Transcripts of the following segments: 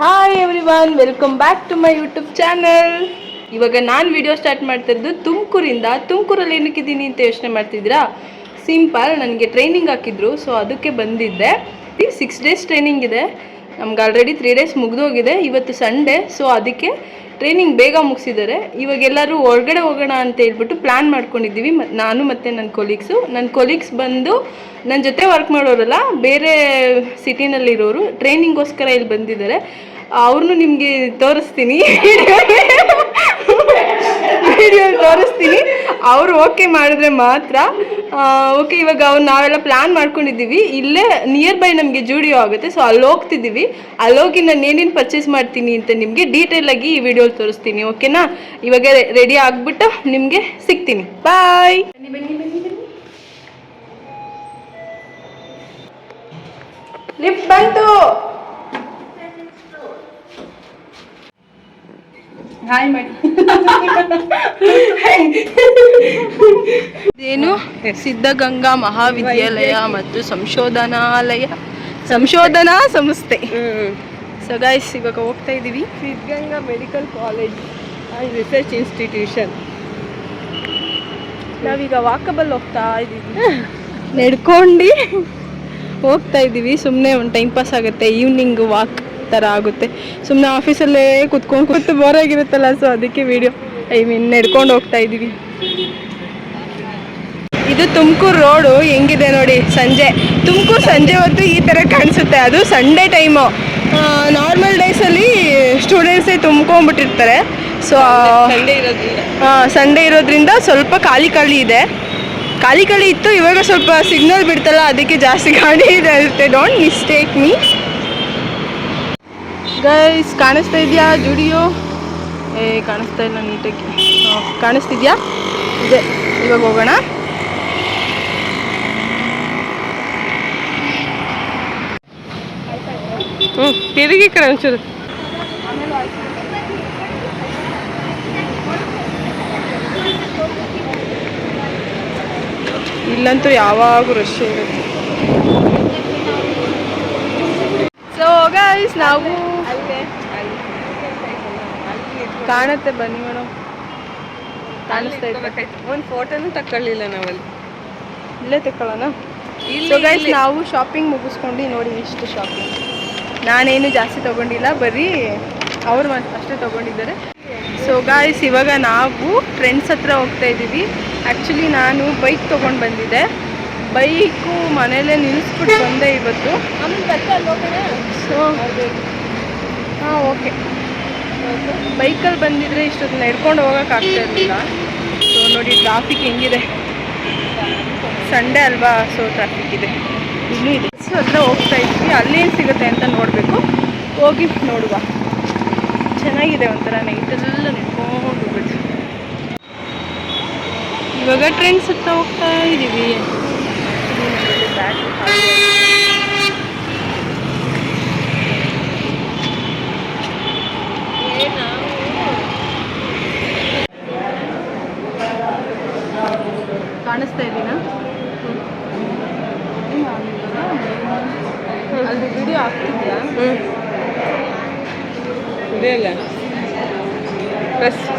Hi everyone, welcome back to my YouTube channel. ಇವಾಗ ನಾನು video start ಮಾಡ್ತಿದ್ದು ತುಮಕೂರಲ್ಲಿ ಏನಕ್ಕಿದ್ದೀನಿ ಅಂತ ಯೋಚನೆ ಮಾಡ್ತಿದ್ದೀರಾ? ಸಿಂಪಲ್, ನನಗೆ ಟ್ರೈನಿಂಗ್ ಹಾಕಿದ್ರು, ಸೊ ಅದಕ್ಕೆ ಬಂದಿದ್ದೆ. 6 days ಟ್ರೈನಿಂಗ್ ಇದೆ. ನಮ್ಗೆ ಆಲ್ರೆಡಿ 3 days ಮುಗಿದೋಗಿದೆ. ಇವತ್ತು ಸಂಡೇ, ಸೊ ಅದಕ್ಕೆ ಟ್ರೈನಿಂಗ್ ಬೇಗ ಮುಗಿಸಿದ್ದಾರೆ. ಇವಾಗ ಎಲ್ಲರೂ ಹೊರಗಡೆ ಹೋಗೋಣ ಅಂತ ಹೇಳ್ಬಿಟ್ಟು ಪ್ಲ್ಯಾನ್ ಮಾಡ್ಕೊಂಡಿದ್ದೀವಿ. ನಾನು ಮತ್ತು ನನ್ನ ಕೊಲೀಗ್ಸ್ ಬಂದು ನನ್ನ ಜೊತೆ ವರ್ಕ್ ಮಾಡೋರಲ್ಲ, ಬೇರೆ ಸಿಟಿನಲ್ಲಿರೋರು, ಟ್ರೈನಿಂಗೋಸ್ಕರ ಇಲ್ಲಿ ಬಂದಿದ್ದಾರೆ. ಅವ್ರನ್ನೂ ನಿಮಗೆ ತೋರಿಸ್ತೀನಿ, ವಿಡಿಯೋ ತೋರಿಸ್ತೀನಿ. ಅವರು ಓಕೆ ಮಾಡಿದ್ರೆ ಮಾತ್ರ. ಓಕೆ, ಇವಾಗ ನಾವೆಲ್ಲ ಪ್ಲ್ಯಾನ್ ಮಾಡ್ಕೊಂಡಿದ್ದೀವಿ. ಇಲ್ಲೇ ನಿಯರ್ ಬೈ ನಮಗೆ ಜೂಡಿಯೋ ಆಗುತ್ತೆ, ಸೊ ಅಲ್ಲಿ ಹೋಗ್ತಿದ್ದೀವಿ. ಅಲ್ಲೋಗಿ ನಾನು ಏನೇನು ಪರ್ಚೇಸ್ ಮಾಡ್ತೀನಿ ಅಂತ ನಿಮಗೆ ಡೀಟೇಲಾಗಿ ಈ ವಿಡಿಯೋಲಿ ತೋರಿಸ್ತೀನಿ. ಓಕೆನಾ? ಇವಾಗ ರೆಡಿ ಆಗಿಬಿಟ್ಟು ನಿಮಗೆ ಸಿಗ್ತೀನಿ. ಬಾಯ್. ಬನ್ನಿ. ಲಿಫ್ಟ್ ಬಂತು. ಹಾಯ್ ಮಾಡಿ. ಇದೇನು ಸಿದ್ಧಗಂಗಾ ಮಹಾವಿದ್ಯಾಲಯ ಮತ್ತು ಸಂಶೋಧನಾ ಸಂಸ್ಥೆ. ಸೊ ಗೈಸ್, ಇವಾಗ ಹೋಗ್ತಾ ಇದ್ದೀವಿ. Siddaganga medical college and research institution. ನಾವೀಗ ವಾಕಬಲ್ ಹೋಗ್ತಾ ಇದ್ದೀವಿ, ನಡ್ಕೊಂಡು ಹೋಗ್ತಾ ಇದ್ದೀವಿ. ಸುಮ್ಮನೆ ಒಂದು ಟೈಮ್ ಪಾಸ್ ಆಗುತ್ತೆ, ಈವ್ನಿಂಗ್ ವಾಕ್ ಥರ ಆಗುತ್ತೆ. ಸುಮ್ಮನೆ ಆಫೀಸಲ್ಲೇ ಕೂತು ಬೋರ್ ಆಗಿರುತ್ತಲ್ಲ, ಸೊ ಅದಕ್ಕೆ ನಡ್ಕೊಂಡು ಹೋಗ್ತಾ ಇದ್ದೀವಿ. ಇದು ತುಮಕೂರು ರೋಡು ಹೆಂಗಿದೆ ನೋಡಿ. ತುಮಕೂರು ಸಂಜೆ ಹೊತ್ತು ಈ ಥರ ಕಾಣಿಸುತ್ತೆ. ಅದು ಸಂಡೇ ಟೈಮು. ನಾರ್ಮಲ್ ಡೇಸಲ್ಲಿ ಸ್ಟೂಡೆಂಟ್ಸೇ ತುಂಬ್ಕೊಂಡ್ಬಿಟ್ಟಿರ್ತಾರೆ. ಸೊ ಸಂಡೇ ಇರೋದ್ರಿಂದ ಸ್ವಲ್ಪ ಖಾಲಿ ಇದೆ. ಖಾಲಿ ಇತ್ತು. ಇವಾಗ ಸ್ವಲ್ಪ ಸಿಗ್ನಲ್ ಬಿಡ್ತಲ್ಲ, ಅದಕ್ಕೆ ಜಾಸ್ತಿ ಗಾಡಿ ಇರುತ್ತೆ. Don't mistake me. ಗೈಸ್, ಕಾಣಿಸ್ತಾ ಇದೆಯಾ ಜುಡಿಯೋ? ಕಾಣಿಸ್ತಾ ಇಲ್ಲ ನೀಟಾಗಿ. ಕಾಣಿಸ್ತಿದ್ಯಾ? ಇದೆ. ಇವಾಗ ಹೋಗೋಣ. ತಿರುಗಿ ಕಡೆ ಒಂಚೂರು. ಇಲ್ಲಂತೂ ಯಾವಾಗೂ ರಶ್ ಇರುತ್ತೆ. ಸೊ ಗೈಸ್, ನಾವು ಕಾಣುತ್ತೆ, ಬನ್ನಿ ಮೇಡಮ್. ಕಾಣಿಸ್ತಾ ಇದೆ. ಒಂದು ಫೋಟೋನು ತಗೊಳ್ಳಿಲ್ಲ ನಾವಲ್ಲಿ. ಇಲ್ಲೇ ತಗೊಳ್ಳೋಣ. ಸೊ ಗೈಸ್, ನಾವು ಶಾಪಿಂಗ್ ಮುಗಿಸ್ಕೊಂಡು ನೋಡಿ ಇಷ್ಟು ಶಾಪಿಂಗ್. ನಾನೇನು ಜಾಸ್ತಿ ತೊಗೊಂಡಿಲ್ಲ, ಬರೀ ಅವರು ಅಷ್ಟೇ ತೊಗೊಂಡಿದ್ದಾರೆ. ಸೊ ಗಾಯ್ಸ್, ಇವಾಗ ನಾವು ಫ್ರೆಂಡ್ಸ್ ಹತ್ರ ಹೋಗ್ತಾ ಇದ್ದೀವಿ. ಆ್ಯಕ್ಚುಲಿ ನಾನು ಬೈಕ್ ತೊಗೊಂಡು ಬಂದಿದ್ದೆ. ಬೈಕು ಮನೇಲೇ ನಿಲ್ಲಿಸ್ಬಿಟ್ಟು ಬಂದೆ ಇವತ್ತು. ಸೊ ಹಾಂ, ಓಕೆ. ಬೈಕಲ್ಲಿ ಬಂದಿದ್ರೆ ಇಷ್ಟೊತ್ತು ನಡ್ಕೊಂಡು ಹೋಗೋಕ್ಕಾಗ್ತಾ ಇರಲಿಲ್ಲ. ಸೊ ನೋಡಿ ಟ್ರಾಫಿಕ್ ಹೆಂಗಿದೆ. ಸಂಡೇ ಅಲ್ವಾ, ಸೊ ಟ್ರಾಫಿಕ್ ಇದೆ, ಇನ್ನೂ ಇದೆ. ಸೊ ಹತ್ರ ಹೋಗ್ತಾ ಇದ್ವಿ. ಅಲ್ಲೇನು ಸಿಗುತ್ತೆ ಅಂತ ನೋಡಬೇಕು. ಹೋಗಿ ನೋಡುವ. ಚೆನ್ನಾಗಿದೆ, ಒಂಥರ ನೈಟೆಲ್ಲ ನಿಂತ್ಕೊಂಡು ಹೋಗ್ಬಿಟ್ಟು. ಇವಾಗ ಟ್ರೆಂಡ್ಸ್ ಹತ್ರ ಹೋಗ್ತಾ ಇದ್ದೀವಿ. ಕಾಣಿಸ್ತಾ ಇದ್ದೀನಾ? ಅಲ್ಲಿ ವಿಡಿಯೋ ಆಗ್ತಿದ್ಯಾ? ಇದೆ ಅಲ್ಲ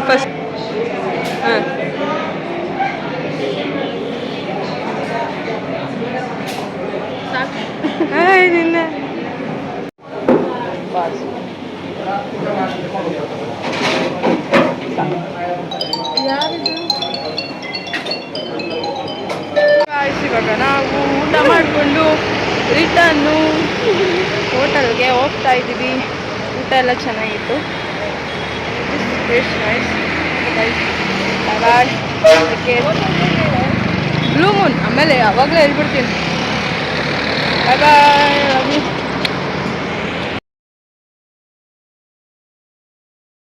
ಫಸ್ಟ್. ಹಾಂ, ನಿನ್ನ ಯಾರಿದು? ಇವಾಗ ನಾವು ಊಟ ಮಾಡಿಕೊಂಡು ರಿಟರ್ನು ಹೋಟೆಲ್ಗೆ ಹೋಗ್ತಾ ಇದ್ದೀವಿ. ಊಟ ಎಲ್ಲ ಚೆನ್ನಾಗಿತ್ತು. ಬ್ಲೂ ಮೂನ್ ಆಮೇಲೆ ಯಾವಾಗಲೂ ಹೇಳ್ಬಿಡ್ತೀನಿ. ಬಾಯ್ ಬಾಯ್.